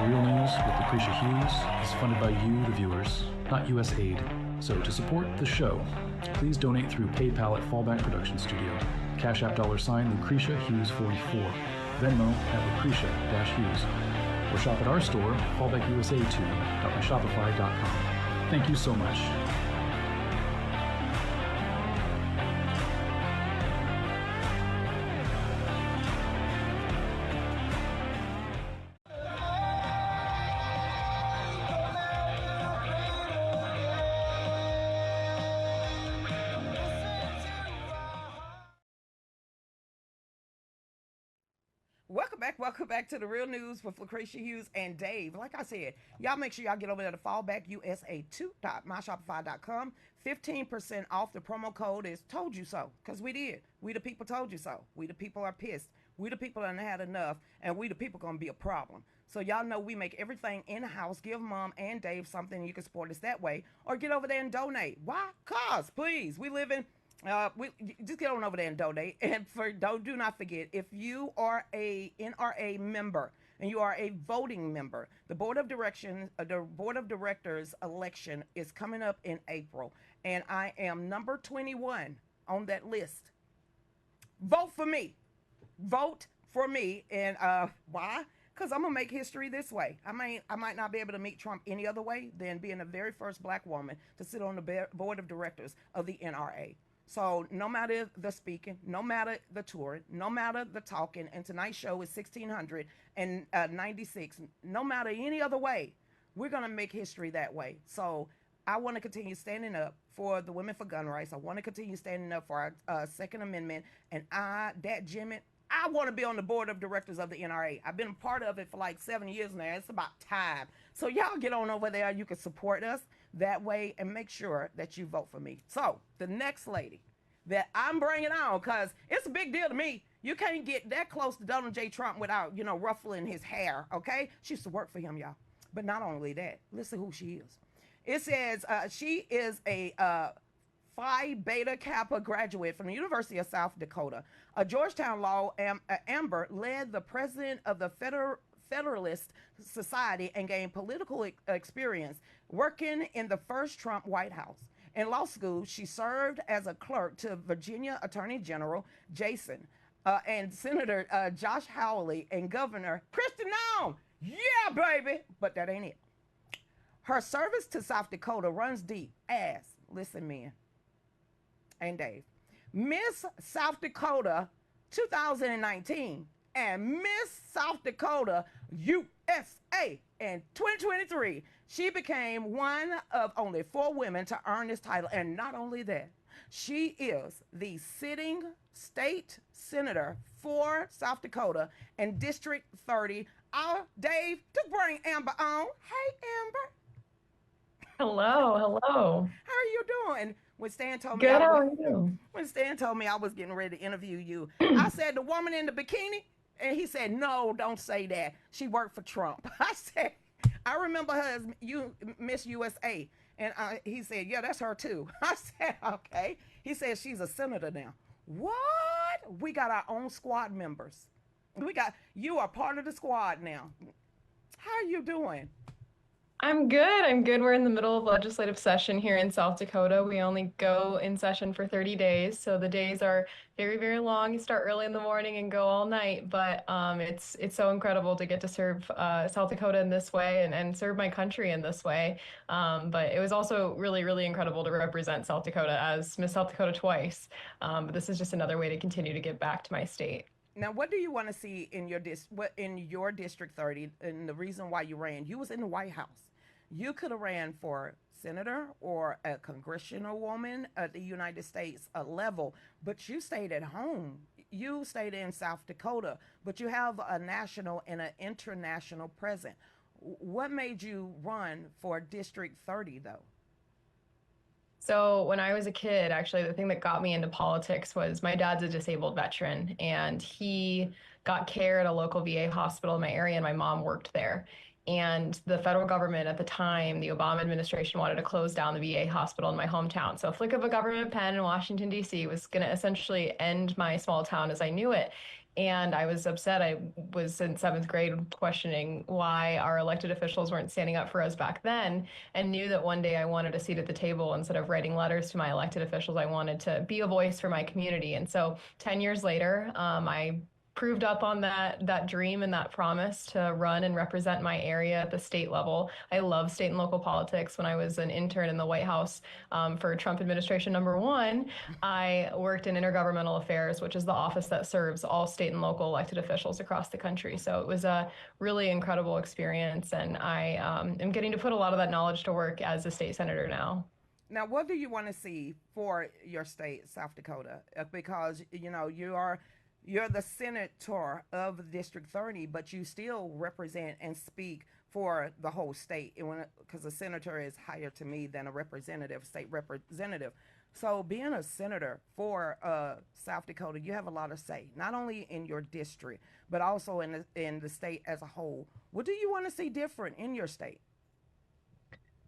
Real News with Lucretia Hughes is funded by you, the viewers, not U.S. aid. So to support the show, please donate through PayPal at Fallback Production Studio, Cash App $ Lucretia Hughes 44, Venmo at Lucretia-Hughes, or shop at our store, fallbackusa2.myshopify.com. Thank you so much. Welcome back to the Real News with Lucretia Hughes and Dave. Like I said, y'all make sure y'all get over there to fallbackusa2.myshopify.com. 15% off. The promo code is told you so, because we did. We the people told you so. We the people are pissed. We the people done had enough, and we the people gonna be a problem. So y'all know we make everything in-house. Give Mom and Dave something, and you can support us that way, or get over there and donate. Why? Cause, please, we live in we just get on over there and donate. And do not forget, if you are a NRA member and you are a voting member, the board of directors election is coming up in April, and I am number 21 on that list. Vote for me. Vote for me. And why? Because I'm gonna make history this way. I might not be able to meet Trump any other way than being the very first black woman to sit on the board of directors of the NRA. So no matter the speaking, no matter the touring, no matter the talking, and tonight's show is 1696, no matter any other way, we're going to make history that way. So I want to continue standing up for the women for gun rights. I want to continue standing up for our Second Amendment. And I want to be on the board of directors of the NRA. I've been a part of it for like 7 years now. It's about time. So y'all get on over there. You can support us that way and make sure that you vote for me. So the next lady that I'm bringing on, because it's a big deal to me. You can't get that close to Donald J. Trump without, ruffling his hair, okay? She used to work for him, y'all. But not only that, listen who she is. It says she is a Phi Beta Kappa graduate from the University of South Dakota. A Georgetown Law, Amber led the president of the Federalist Society and gained political experience working in the first Trump White House. In law school, she served as a clerk to Virginia Attorney General Jason and Senator Josh Hawley and Governor Kristi Noem. Yeah, baby, but that ain't it. Her service to South Dakota runs deep as, listen, men and Dave, Miss South Dakota 2019 and Miss South Dakota USA in 2023. She became one of only 4 women to earn this title. And not only that, she is the sitting state senator for South Dakota and District 30. Dave, to bring Amber on. Hey, Amber. Hello. How are you doing? When Stan told me, Good, how are you? When Stan told me I was getting ready to interview you, I said, the woman in the bikini? And he said, no, don't say that. She worked for Trump. I said, I remember her as Miss USA. And he said, yeah, that's her too. I said, okay. He said, she's a senator now. What? We got our own squad members. You are part of the squad now. How are you doing? I'm good. We're in the middle of legislative session here in South Dakota. We only go in session for 30 days, so the days are very, very long. You start early in the morning and go all night, but it's so incredible to get to serve South Dakota in this way and serve my country in this way. But it was also really, really incredible to represent South Dakota as Miss South Dakota twice. But this is just another way to continue to give back to my state. Now, what do you want to see in your District 30, and the reason why you ran? You was in the White House. You could have ran for senator or a congressional woman at the United States level, but you stayed at home. You stayed in South Dakota, but you have a national and an international presence. What made you run for District 30, though? So when I was a kid, actually, the thing that got me into politics was my dad's a disabled veteran, and he got care at a local VA hospital in my area, and my mom worked there. And the federal government at the time, the Obama administration, wanted to close down the VA hospital in my hometown. So a flick of a government pen in Washington, D.C. was going to essentially end my small town as I knew it. And I was upset. I was in seventh grade questioning why our elected officials weren't standing up for us back then, and knew that one day I wanted a seat at the table. Instead of writing letters to my elected officials, I wanted to be a voice for my community. And so 10 years later, I proved up on that dream and that promise to run and represent my area at the state level. I love state and local politics. When I was an intern in the White House for Trump administration #1, I worked in intergovernmental affairs, which is the office that serves all state and local elected officials across the country. So it was a really incredible experience, and I am getting to put a lot of that knowledge to work as a state senator now. Now, what do you want to see for your state, South Dakota? Because you're the senator of District 30, but you still represent and speak for the whole state. Because a senator is higher to me than a representative, state representative. So being a senator for South Dakota, you have a lot of say, not only in your district, but also in the state as a whole. What do you want to see different in your state?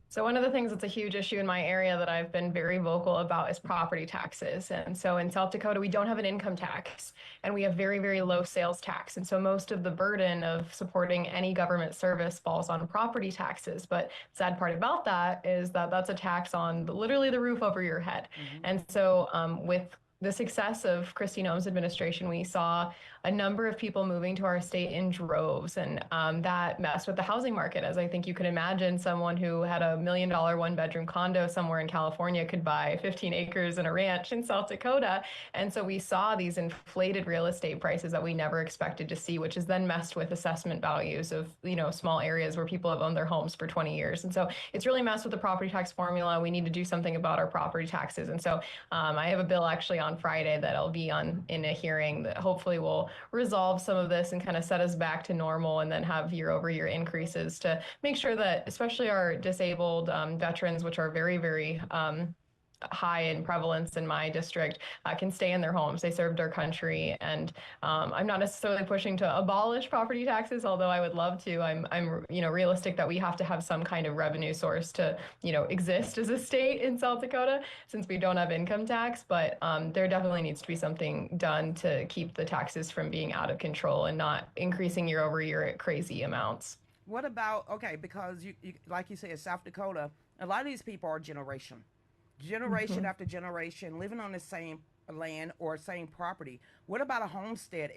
So one of the things that's a huge issue in my area that I've been very vocal about is property taxes. And so in South Dakota, we don't have an income tax, and we have very, very low sales tax. And so most of the burden of supporting any government service falls on property taxes. But the sad part about that is that that's a tax on literally the roof over your head. Mm-hmm. And so with the success of Kristi Noem's administration, we saw a number of people moving to our state in droves, and that messed with the housing market. As I think you can imagine, someone who had $1 million one-bedroom condo somewhere in California could buy 15 acres and a ranch in South Dakota. And so we saw these inflated real estate prices that we never expected to see, which has then messed with assessment values of, small areas where people have owned their homes for 20 years. And so it's really messed with the property tax formula. We need to do something about our property taxes. And so I have a bill actually on Friday that'll be in a hearing that hopefully will resolve some of this and kind of set us back to normal, and then have year-over-year increases to make sure that especially our disabled veterans, which are very, very high in prevalence in my district, can stay in their homes. They served our country, and I'm not necessarily pushing to abolish property taxes, although I would love to. I'm realistic that we have to have some kind of revenue source to exist as a state in South Dakota, since we don't have income tax. But there definitely needs to be something done to keep the taxes from being out of control and not increasing year over year at crazy amounts. What about, because you like you said, South Dakota, a lot of these people are generation mm-hmm. after generation living on the same land or same property. What about a homestead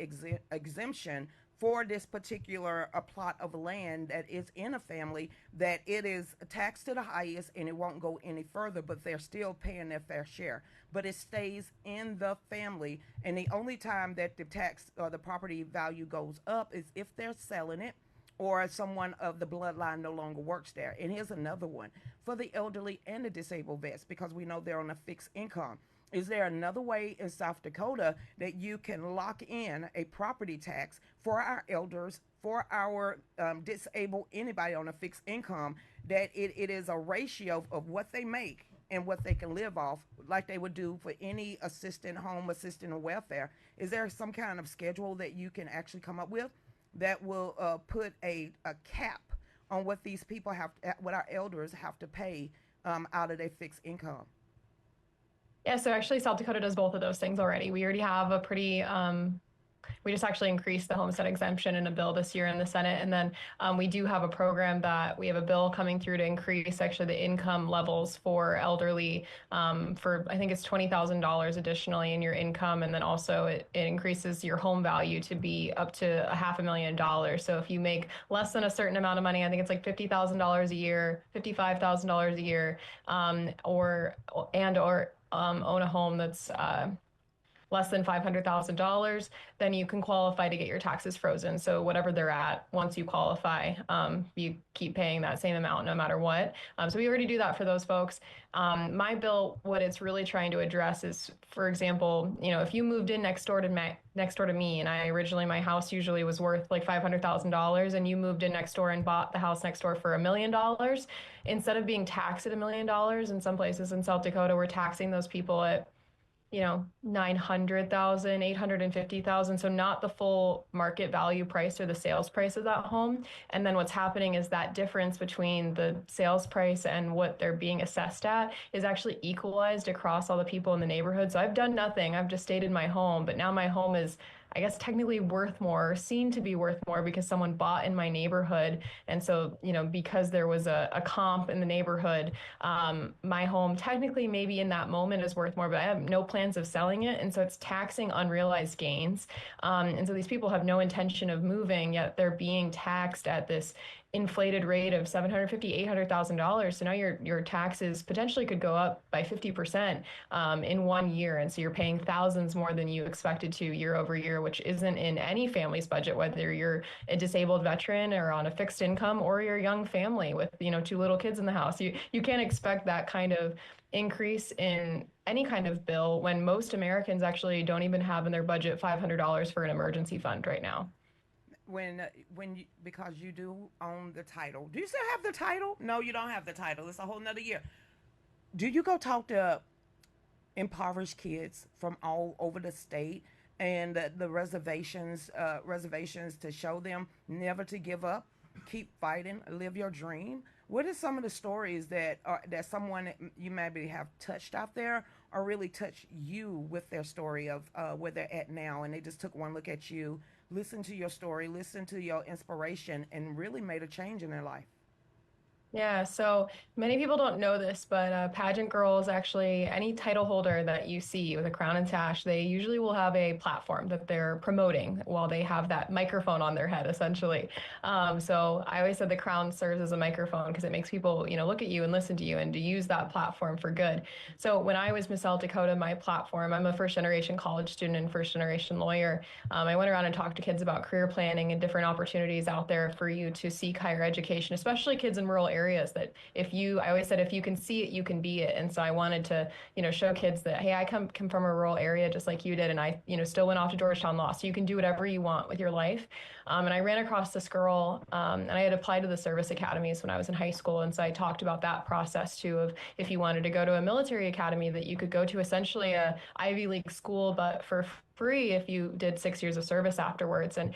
exemption for this particular plot of land that is in a family, that it is taxed to the highest and it won't go any further, but they're still paying their fair share, but it stays in the family, and the only time that the tax or the property value goes up is if they're selling it or someone of the bloodline no longer works there. And here's another one for the elderly and the disabled vets, because we know they're on a fixed income. Is there another way in South Dakota that you can lock in a property tax for our elders, for our disabled, anybody on a fixed income, that it is a ratio of what they make and what they can live off, like they would do for any home assistant or welfare? Is there some kind of schedule that you can actually come up with that will put a cap on what these people what our elders have to pay out of their fixed income? Yeah, so actually South Dakota does both of those things already. We already have a pretty we just actually increased the homestead exemption in a bill this year in the Senate. And then we do have a program that we have a bill coming through to increase actually the income levels for elderly for, I think it's $20,000 additionally in your income. And then also it increases your home value to be up to $500,000. So if you make less than a certain amount of money, I think it's like $50,000 a year, $55,000 a year, or own a home that's less than $500,000, then you can qualify to get your taxes frozen. So whatever they're at, once you qualify, you keep paying that same amount no matter what. So we already do that for those folks. My bill, what it's really trying to address is, for example, if you moved in next door to me, and my house usually was worth like $500,000, and you moved in next door and bought the house next door for $1 million, instead of being taxed at $1 million, in some places in South Dakota, we're taxing those people at 900,000, 850,000. So not the full market value price or the sales price of that home. And then what's happening is that difference between the sales price and what they're being assessed at is actually equalized across all the people in the neighborhood. So I've done nothing. I've just stayed in my home, but now my home is, I guess, technically worth more, seen to be worth more because someone bought in my neighborhood. And so, because there was a comp in the neighborhood, my home technically maybe in that moment is worth more, but I have no plans of selling it. And so it's taxing unrealized gains. And so these people have no intention of moving, yet they're being taxed at this inflated rate of $750,000, $800,000. So now your taxes potentially could go up by 50% in 1 year. And so you're paying thousands more than you expected to year over year, which isn't in any family's budget, whether you're a disabled veteran or on a fixed income or you're a young family with, two little kids in the house. You can't expect that kind of increase in any kind of bill when most Americans actually don't even have in their budget $500 for an emergency fund right now. Because you do own the title. Do you still have the title? No, you don't have the title. It's a whole nother year. Do you go talk to impoverished kids from all over the state and the reservations to show them never to give up, keep fighting, live your dream? What are some of the stories that someone you maybe have touched out there, or really touched you with their story of where they're at now, and they just took one look at you, listened to your story, listened to your inspiration, and really made a change in their life? Yeah, so many people don't know this, but pageant girls, actually, any title holder that you see with a crown and sash, they usually will have a platform that they're promoting while they have that microphone on their head, essentially. So I always said the crown serves as a microphone because it makes people, look at you and listen to you and to use that platform for good. So when I was Miss South Dakota, my platform, I'm a first generation college student and first generation lawyer. I went around and talked to kids about career planning and different opportunities out there for you to seek higher education, especially kids in rural areas. That I always said, if you can see it, you can be it. And so I wanted to, show kids that, hey, I come from a rural area just like you did. And I, still went off to Georgetown Law. So you can do whatever you want with your life. And I ran across this girl, and I had applied to the service academies when I was in high school. And so I talked about that process too, of if you wanted to go to a military academy, that you could go to essentially a Ivy League school, but for free if you did 6 years of service afterwards. And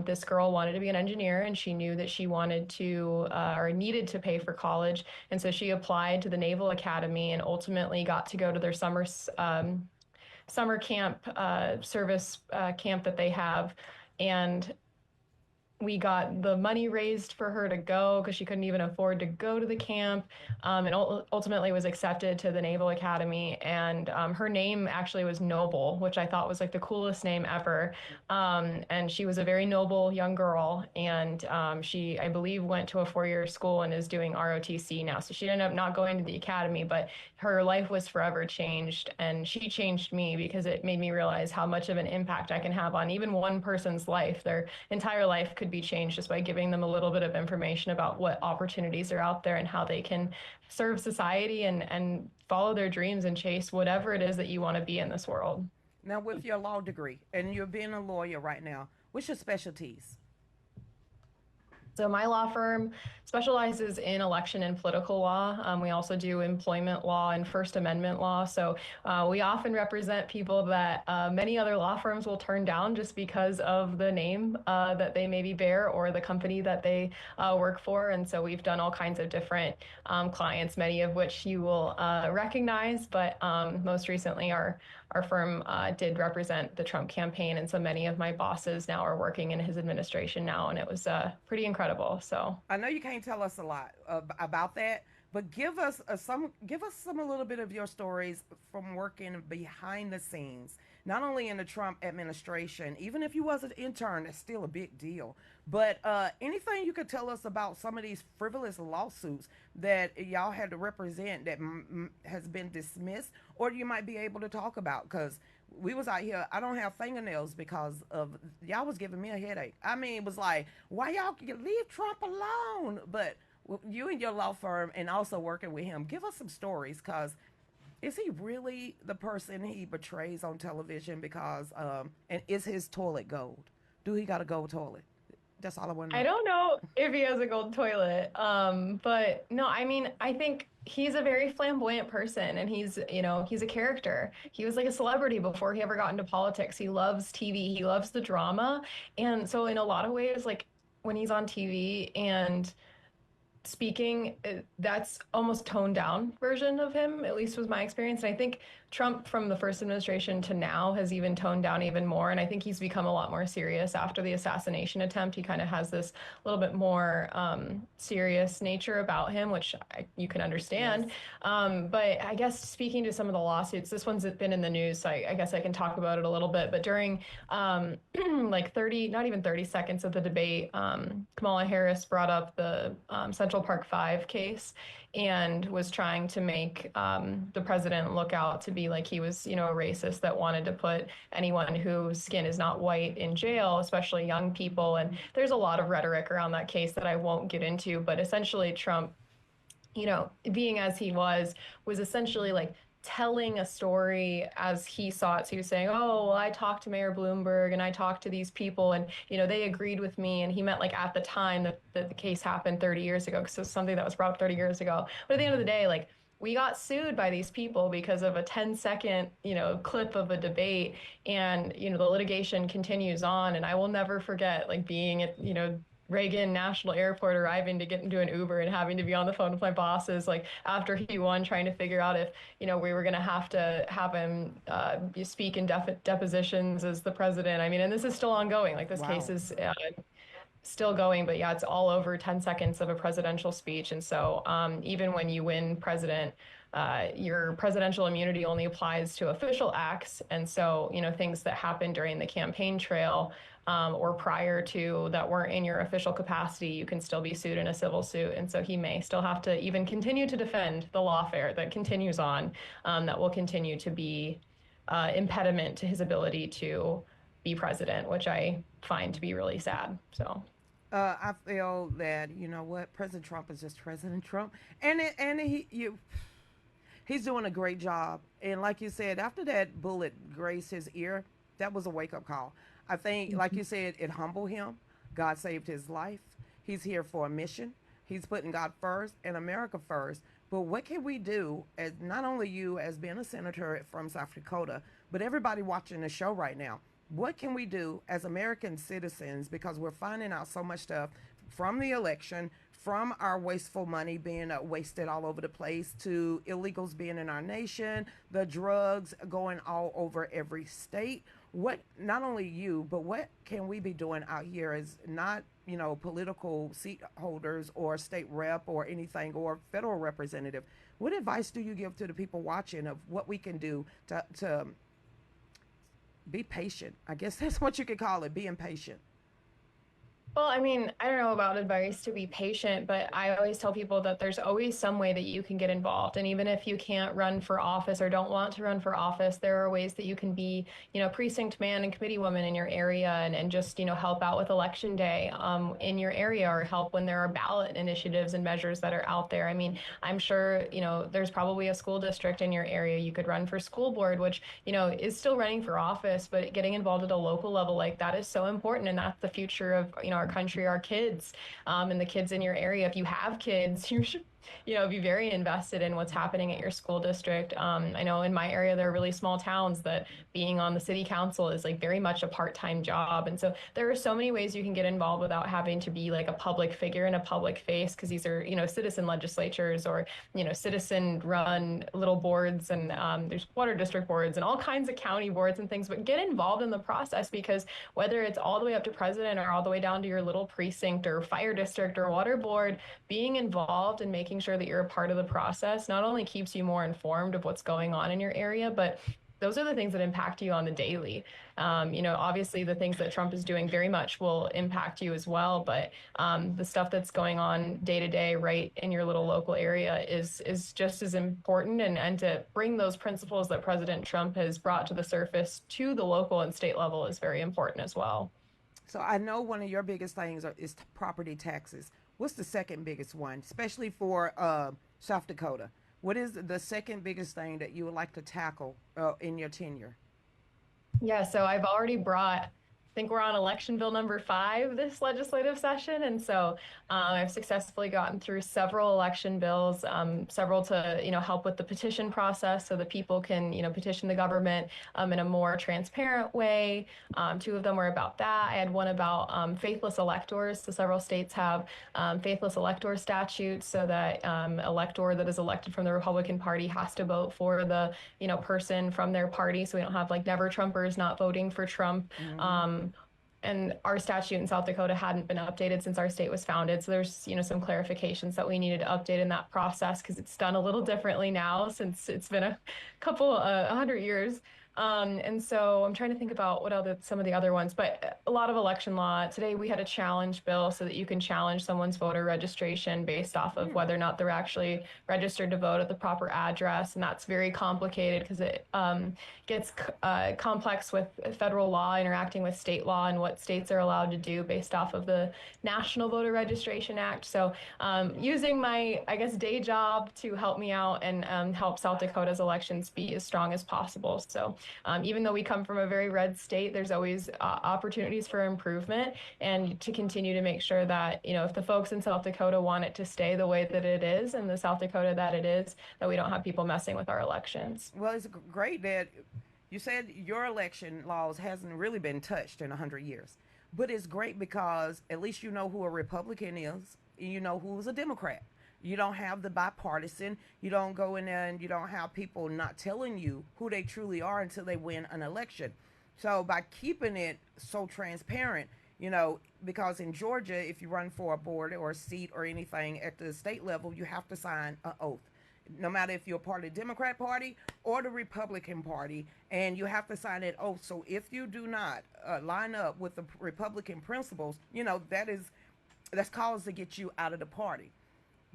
this girl wanted to be an engineer, and she knew that she wanted to or needed to pay for college. And so she applied to the Naval Academy and ultimately got to go to their summer camp, service camp that they have. And we got the money raised for her to go because she couldn't even afford to go to the camp, and ultimately was accepted to the Naval Academy. And her name actually was Noble, which I thought was like the coolest name ever. And she was a very noble young girl, and she, I believe, went to a 4-year school and is doing ROTC now. So she ended up not going to the academy, but her life was forever changed. And she changed me because it made me realize how much of an impact I can have on even one person's life. Their entire life could be changed just by giving them a little bit of information about what opportunities are out there and how they can serve society and follow their dreams and chase whatever it is that you want to be in this world. Now, with your law degree and you're being a lawyer right now, what's your specialties? So my law firm specializes in election and political law. We also do employment law and First Amendment law. So we often represent people that many other law firms will turn down just because of the name that they maybe bear or the company that they work for. And so we've done all kinds of different clients, many of which you will recognize, but most recently our firm did represent the Trump campaign, and so many of my bosses now are working in his administration now, and it was pretty incredible. So I know you can't tell us a lot about that, but give us some a little bit of your stories from working behind the scenes, not only in the Trump administration. Even if you was an intern, that's still a big deal. But anything you could tell us about some of these frivolous lawsuits that y'all had to represent that has been dismissed, or you might be able to talk about? Because we was out here, I don't have fingernails because of y'all was giving me a headache. I mean, it was like, why y'all leave Trump alone? But you and your law firm, and also working with him, give us some stories. Because is he really the person he portrays on television? Because and is his toilet gold? Do he got a gold toilet? That's all I want to I know. don't know if he has a gold toilet. But no, I mean, I think he's a very flamboyant person and he's a character. He was like a celebrity before he ever got into politics. He loves TV, he loves the drama. And so in a lot of ways, like when he's on TV and speaking, that's almost toned down version of him, at least was my experience. And I think Trump from the first administration to now has even toned down even more. And I think he's become a lot more serious after the assassination attempt. He kind of has this little bit more serious nature about him, which you can Yes. understand. But I guess speaking to some of the lawsuits, this one's been in the news, so I guess I can talk about it a little bit. But during like 30, not even 30 seconds of the debate, Kamala Harris brought up the Central Park 5 case and was trying to make the president look out to be like he was, a racist that wanted to put anyone whose skin is not white in jail, especially young people. And there's a lot of rhetoric around that case that I won't get into, but essentially Trump, being as he was essentially like telling a story as he saw it. So he was saying, "Oh, well, I talked to Mayor Bloomberg and I talked to these people, and they agreed with me." And he meant like at the time that the case happened 30 years ago, because it was something that was brought up 30 years ago. But at the end of the day, like we got sued by these people because of a 10-second, clip of a debate, and the litigation continues on. And I will never forget like being at Reagan National Airport, arriving to get into an Uber and having to be on the phone with my bosses, like after he won, trying to figure out if, we were going to have him speak in depositions as the president. I mean, and this is still ongoing. Like this case Wow. is still going, but yeah, it's all over 10 seconds of a presidential speech. And so even when you win president, your presidential immunity only applies to official acts. And so, things that happen during the campaign trail or prior to that weren't in your official capacity, you can still be sued in a civil suit. And so he may still have to even continue to defend the lawfare that continues on, that will continue to be impediment to his ability to be president, which I find to be really sad. So. I feel that you know what President Trump is just President Trump, and he's doing a great job. And like you said, after that bullet grazed his ear, that was a wake up call. I think, like you said, it humbled him. God saved his life. He's here for a mission. He's putting God first and America first. But what can we do as not only you as being a senator from South Dakota, but everybody watching the show right now? What can we do as American citizens, because we're finding out so much stuff from the election, from our wasteful money being wasted all over the place, to illegals being in our nation, the drugs going all over every state. What, not only you, but what can we be doing out here as not, political seat holders or state rep or anything or federal representative? What advice do you give to the people watching of what we can do to be patient? I guess that's what you could call it, being patient. Well, I mean, I don't know about advice to be patient, but I always tell people that there's always some way that you can get involved. And even if you can't run for office or don't want to run for office, there are ways that you can be, precinct man and committee woman in your area, and just, help out with election day in your area, or help when there are ballot initiatives and measures that are out there. I mean, I'm sure, there's probably a school district in your area. You could run for school board, which, is still running for office, but getting involved at a local level like that is so important. And that's the future of, our country, our kids, and the kids in your area. If you have kids, you should, be very invested in what's happening at your school district. I know in my area, there are really small towns that being on the city council is like very much a part-time job. And so there are so many ways you can get involved without having to be like a public figure and a public face, because these are, citizen legislatures or, citizen run little boards, and there's water district boards and all kinds of county boards and things. But get involved in the process, because whether it's all the way up to president or all the way down to your little precinct or fire district or water board, being involved and making sure that you're a part of the process not only keeps you more informed of what's going on in your area, but those are the things that impact you on the daily. Obviously the things that Trump is doing very much will impact you as well, but the stuff that's going on day to day right in your little local area is just as important. And to bring those principles that President Trump has brought to the surface to the local and state level is very important as well. So I know one of your biggest things is property taxes. What's the second biggest one, especially for South Dakota? What is the second biggest thing that you would like to tackle in your tenure? Yeah, so I've already brought think we're on election bill number 5 this legislative session. And so I've successfully gotten through several election bills, several to, help with the petition process so that people can, petition the government in a more transparent way. 2 of them were about that. I had one about faithless electors. So several states have faithless elector statutes so that elector that is elected from the Republican Party has to vote for the, person from their party. So we don't have like never Trumpers not voting for Trump. And our statute in South Dakota hadn't been updated since our state was founded. So there's, some clarifications that we needed to update in that process because it's done a little differently now since it's been a couple, 100 years. And so I'm trying to think about some of the other ones, but a lot of election law. Today we had a challenge bill so that you can challenge someone's voter registration based off of whether or not they're actually registered to vote at the proper address. And that's very complicated because it gets complex with federal law interacting with state law and what states are allowed to do based off of the National Voter Registration Act. So using my, day job to help me out and help South Dakota's elections be as strong as possible. So even though we come from a very red state, there's always opportunities for improvement and to continue to make sure that, if the folks in South Dakota want it to stay the way that it is and the South Dakota that it is, that we don't have people messing with our elections. Well, it's great that you said your election laws hasn't really been touched in 100 years. But it's great because at least you know who a Republican is and you know who's a Democrat. You don't have the bipartisan. You don't go in there and you don't have people not telling you who they truly are until they win an election. So by keeping it so transparent, because in Georgia, if you run for a board or a seat or anything at the state level, you have to sign an oath. No matter if you're part of the Democrat Party or the Republican Party, and you have to sign that oath. So if you do not line up with the Republican principles, that's cause to get you out of the party.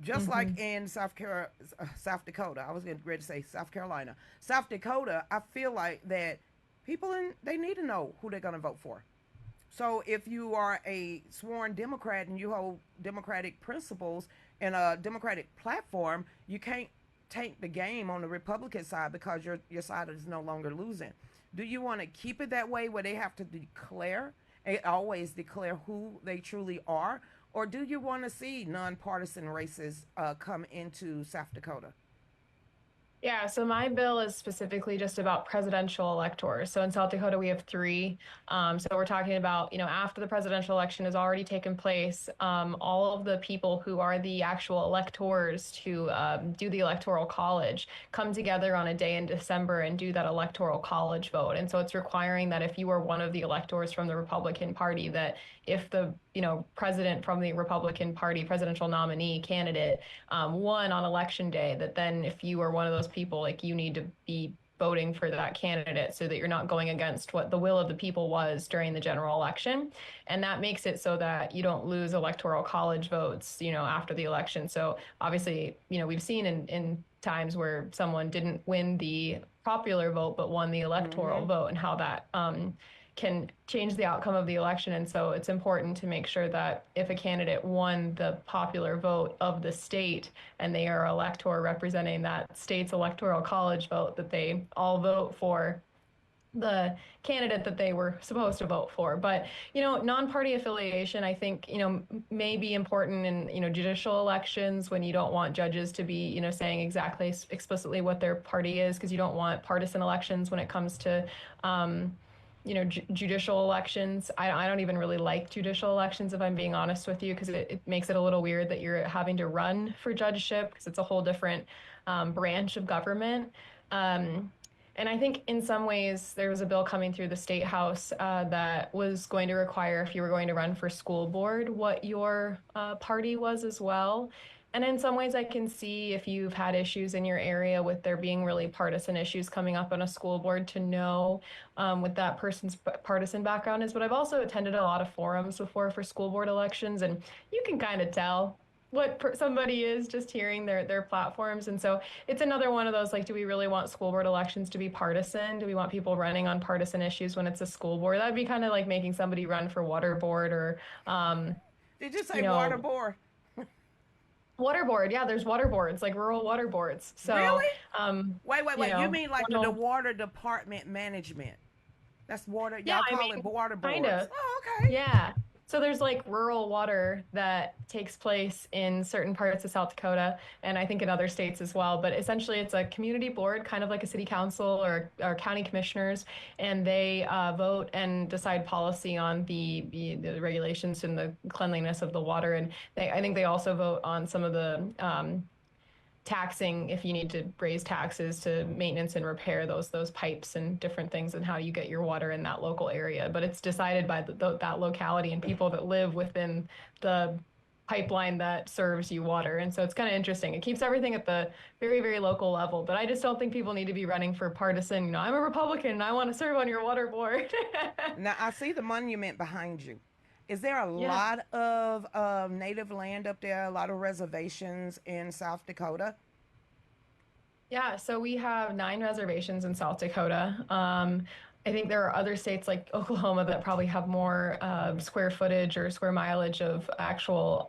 Just like in South Dakota, I was ready to say South Carolina. South Dakota, I feel like that they need to know who they're going to vote for. So if you are a sworn Democrat and you hold Democratic principles and a Democratic platform, you can't tank the game on the Republican side because your side is no longer losing. Do you want to keep it that way where they have to always declare who they truly are? Or do you want to see nonpartisan races come into South Dakota? Yeah, so my bill is specifically just about presidential electors. So in South Dakota, we have 3. So we're talking about, after the presidential election has already taken place, all of the people who are the actual electors to do the electoral college come together on a day in December and do that electoral college vote. And so it's requiring that if you are one of the electors from the Republican Party, that if the president from the Republican Party, presidential nominee candidate, won on election day, that then if you are one of those people, like you need to be voting for that candidate so that you're not going against what the will of the people was during the general election. And that makes it so that you don't lose electoral college votes, after the election. So obviously, we've seen in times where someone didn't win the popular vote, but won the electoral vote and how that can change the outcome of the election. And so it's important to make sure that if a candidate won the popular vote of the state and they are an elector representing that state's electoral college vote, that they all vote for the candidate that they were supposed to vote for. But, non-party affiliation, I think, may be important in, judicial elections when you don't want judges to be, saying exactly explicitly what their party is, because you don't want partisan elections when it comes to judicial elections. I don't even really like judicial elections, if I'm being honest with you, because it makes it a little weird that you're having to run for judgeship because it's a whole different branch of government. And I think in some ways there was a bill coming through the state house that was going to require, if you were going to run for school board, what your party was as well. And in some ways I can see if you've had issues in your area with there being really partisan issues coming up on a school board to know what that person's partisan background is. But I've also attended a lot of forums before for school board elections, and you can kind of tell what somebody is just hearing their platforms. And so it's another one of those, like, do we really want school board elections to be partisan? Do we want people running on partisan issues when it's a school board? That'd be kind of like making somebody run for water board or Did you say water board? Water board, yeah, there's water boards, like rural water boards. So really? Wait. You mean like the water department management? That's water. Yeah, Y'all I call it mean, water kind boards. of. Oh, okay. Yeah. So there's like rural water that takes place in certain parts of South Dakota, and I think in other states as well. But essentially, it's a community board, kind of like a city council or county commissioners, and they vote and decide policy on the regulations and the cleanliness of the water. And I think they also vote on some of the taxing if you need to raise taxes to maintenance and repair those pipes and different things and how you get your water in that local area. But it's decided by that locality and people that live within the pipeline that serves you water. And so it's kind of interesting. It keeps everything at the very, very local level. But I just don't think people need to be running for partisan, I'm a Republican and I want to serve on your water board. Now I see the monument behind you. Is there a Yeah. lot of native land up there? A lot of reservations in South Dakota? Yeah, so we have 9 reservations in South Dakota. I think there are other states like Oklahoma that probably have more square footage or square mileage of actual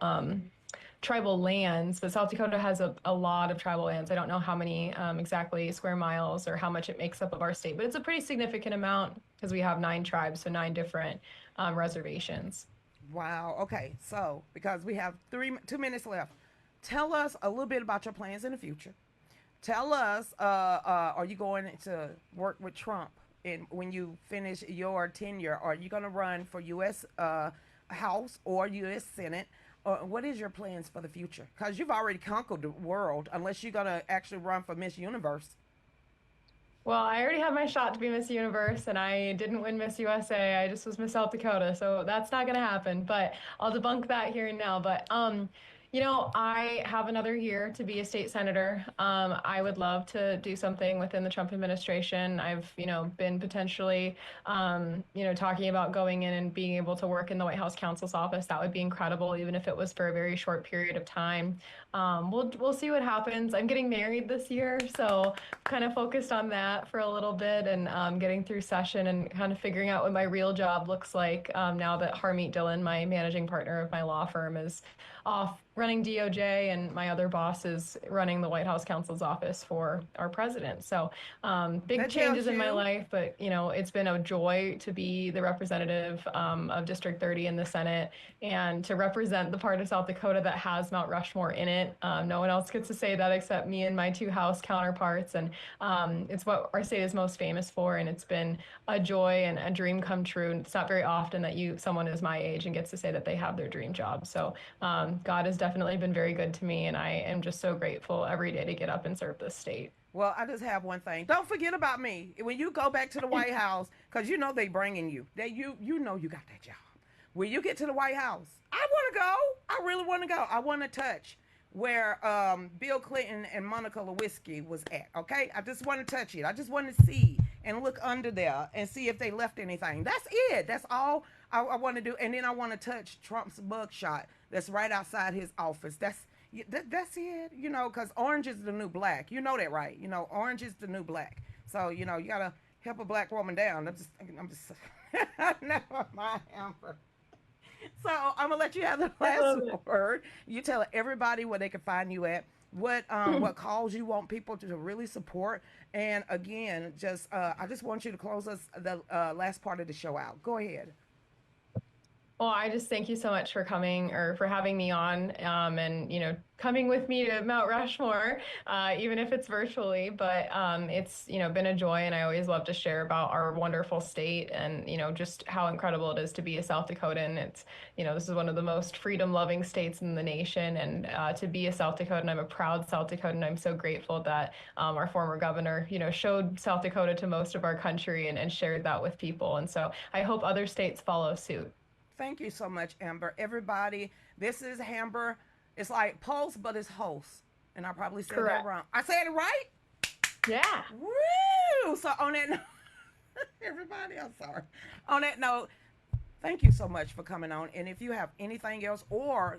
tribal lands, but South Dakota has a lot of tribal lands. I don't know how many exactly square miles or how much it makes up of our state, but it's a pretty significant amount because we have 9 tribes, so 9 different reservations. Wow. Okay. So because we have 2 minutes left, tell us a little bit about your plans in the future. Tell us, are you going to work with Trump when you finish your tenure? Are you going to run for U.S. House or U.S. Senate? Or what is your plans for the future? Because you've already conquered the world, unless you're going to actually run for Miss Universe. Well, I already had my shot to be Miss Universe, and I didn't win Miss USA. I just was Miss South Dakota, so that's not going to happen. But I'll debunk that here and now. But I have another year to be a state senator. I would love to do something within the Trump administration. I've, been potentially, talking about going in and being able to work in the White House counsel's office. That would be incredible, even if it was for a very short period of time. We'll see what happens. I'm getting married this year, so kind of focused on that for a little bit and getting through session and kind of figuring out what my real job looks like now that Harmeet Dillon, my managing partner of my law firm, is off running DOJ and my other boss is running the White House counsel's office for our president. So big That tells changes in my you. life, but it's been a joy to be the representative of District 30 in the Senate and to represent the part of South Dakota that has Mount Rushmore in it. No one else gets to say that except me and my 2 House counterparts. And it's what our state is most famous for. And it's been a joy and a dream come true. And it's not very often that someone is my age and gets to say that they have their dream job. So God has definitely been very good to me. And I am just so grateful every day to get up and serve this state. Well, I just have one thing. Don't forget about me when you go back to the White House, because you know they bringing you. You know you got that job. When you get to the White House, I want to go. I really want to go. I want to touch where Bill Clinton and Monica Lewinsky was at. Okay, I just want to touch it. I just want to see and look under there and see if they left anything. That's it. That's all I want to do. And then I want to touch Trump's mugshot that's right outside his office. That's it, because orange is the new black. You know that, right? Orange is the new black. So, you gotta help a black woman down. I'm just never mind, Amber. So I'm gonna let you have the I last love it. word. You tell everybody where they can find you at, what cause you want people to really support, and again, I just want you to close us the last part of the show out. Go ahead. Well, I just thank you so much for coming or for having me on and, coming with me to Mount Rushmore, even if it's virtually. But it's, been a joy and I always love to share about our wonderful state and, just how incredible it is to be a South Dakotan. It's, this is one of the most freedom loving states in the nation. And to be a South Dakotan, I'm a proud South Dakotan. I'm so grateful that our former governor, showed South Dakota to most of our country and shared that with people. And so I hope other states follow suit. Thank you so much, Amber. Everybody, this is Amber. It's like Pulse, but it's Hulse. And I probably said that Correct. wrong. I said it right? Yeah. Woo! So on that note, everybody, I'm sorry. On that note, thank you so much for coming on. And if you have anything else or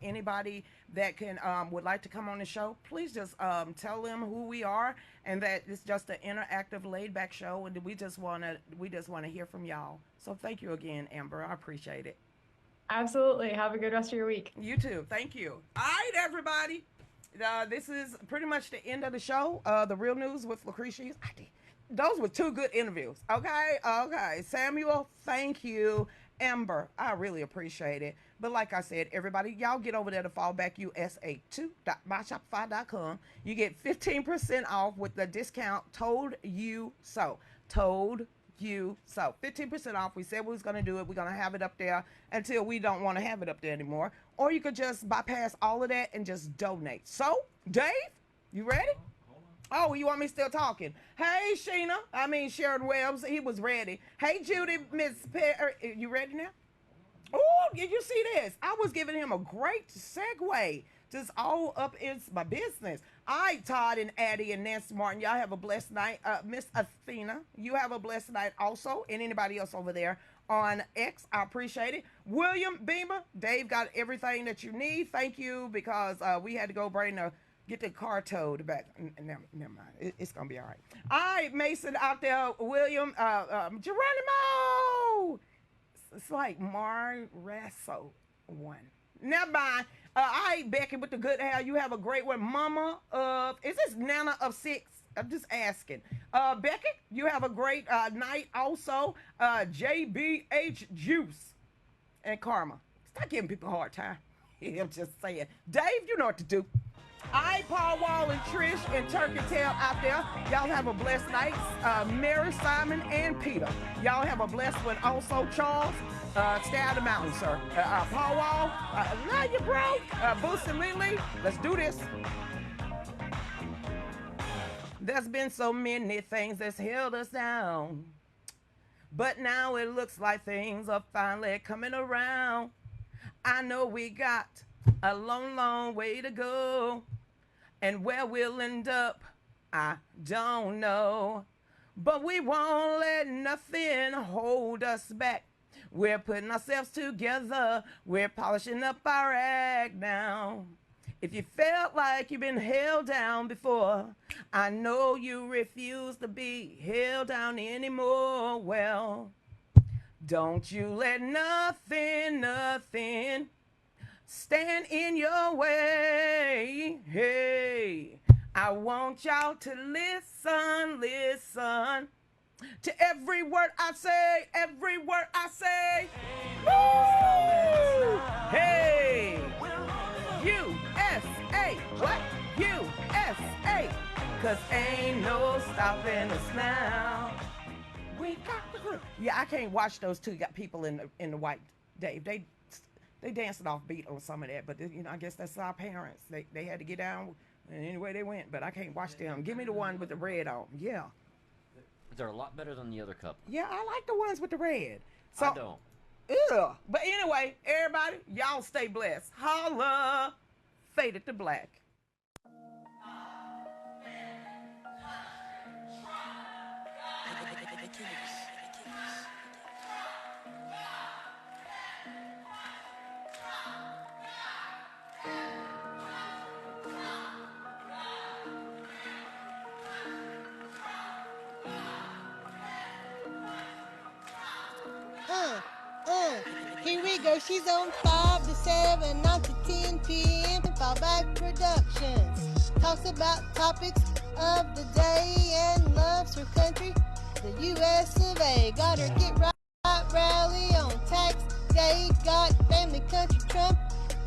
anybody that can would like to come on the show, please just tell them who we are and that it's just an interactive laid back show and we just wanna hear from y'all. So thank you again, Amber. I appreciate it. Absolutely. Have a good rest of your week. You too. Thank you. All right, everybody. This is pretty much the end of the show. The real news with Lucretia Hughes. Those were two good interviews. Okay, okay. Samuel, thank you. Amber, I really appreciate it. But like I said, everybody, y'all get over there to fallbackusa2.myshopify.com. You get 15% off with the discount Told You So. Told You So. 15% off. We said we was going to do it. We're going to have it up there until we don't want to have it up there anymore. Or you could just bypass all of that and just donate. So, Dave, you ready? Oh, you want me still talking? Hey, Sharon Webbs, he was ready. Hey, Judy, Miss you ready now? Oh, did you see this? I was giving him a great segue. Just all up in my business. All right, Todd and Addie and Nancy Martin, y'all have a blessed night. Miss Athena, you have a blessed night also, and anybody else over there on X, I appreciate it. William Beamer, Dave got everything that you need. Thank you, because we had to go get the car towed back. Never mind. It's going to be all right. All right, Mason out there. William, Geronimo. It's like Marasso one. Never mind. All right, Becky with the good hair. You have a great one. Mama of, is this Nana of 6? I'm just asking. Becky, you have a great night also. JBH Juice and Karma. Stop giving people a hard time. I'm just saying. Dave, you know what to do. All right, Paul Wall and Trish and Turkey Tail out there. Y'all have a blessed night. Mary, Simon, and Peter. Y'all have a blessed one. Also, Charles, stay out of the mountain, sir. Paul Wall, I love you, bro. Boost and Lily, let's do this. There's been so many things that's held us down. But now it looks like things are finally coming around. I know we got a long, long way to go. And where we'll end up, I don't know. But we won't let nothing hold us back. We're putting ourselves together. We're polishing up our act now. If you felt like you've been held down before, I know you refuse to be held down anymore. Well, don't you let nothing stand in your way. Hey, I want y'all to listen to every word I say, Woo! Hey, USA, what? USA, 'cause ain't no stopping us now. We got the group. Yeah, I can't watch those two people in the white, Dave. They dancing off beat on some of that, but I guess that's our parents. They had to get down, and anyway they went. But I can't watch them. Give me the one with the red on. Yeah. They're a lot better than the other couple. Yeah, I like the ones with the red. So, I don't. Ugh. But anyway, everybody, y'all stay blessed. Holla. Faded to black. Here we go. She's on 5 to 7, 9 to 10 p.m. Fallback Productions talks about topics of the day and loves her country, the U.S. of A. Got her Get Right rally on tax day. Got family, country, Trump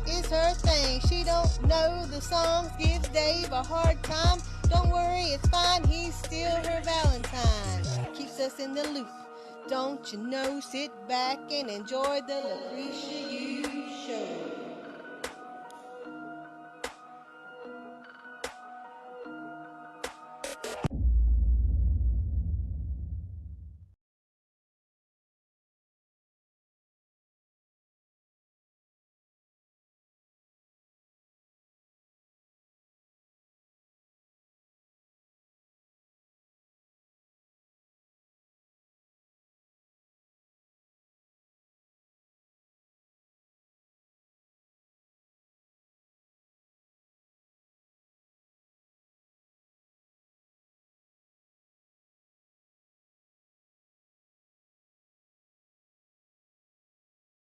is her thing. She don't know the songs, gives Dave a hard time. Don't worry, it's fine. He's still her Valentine. Keeps us in the loop. Don't you know, sit back and enjoy the Lucretia Hughes Show.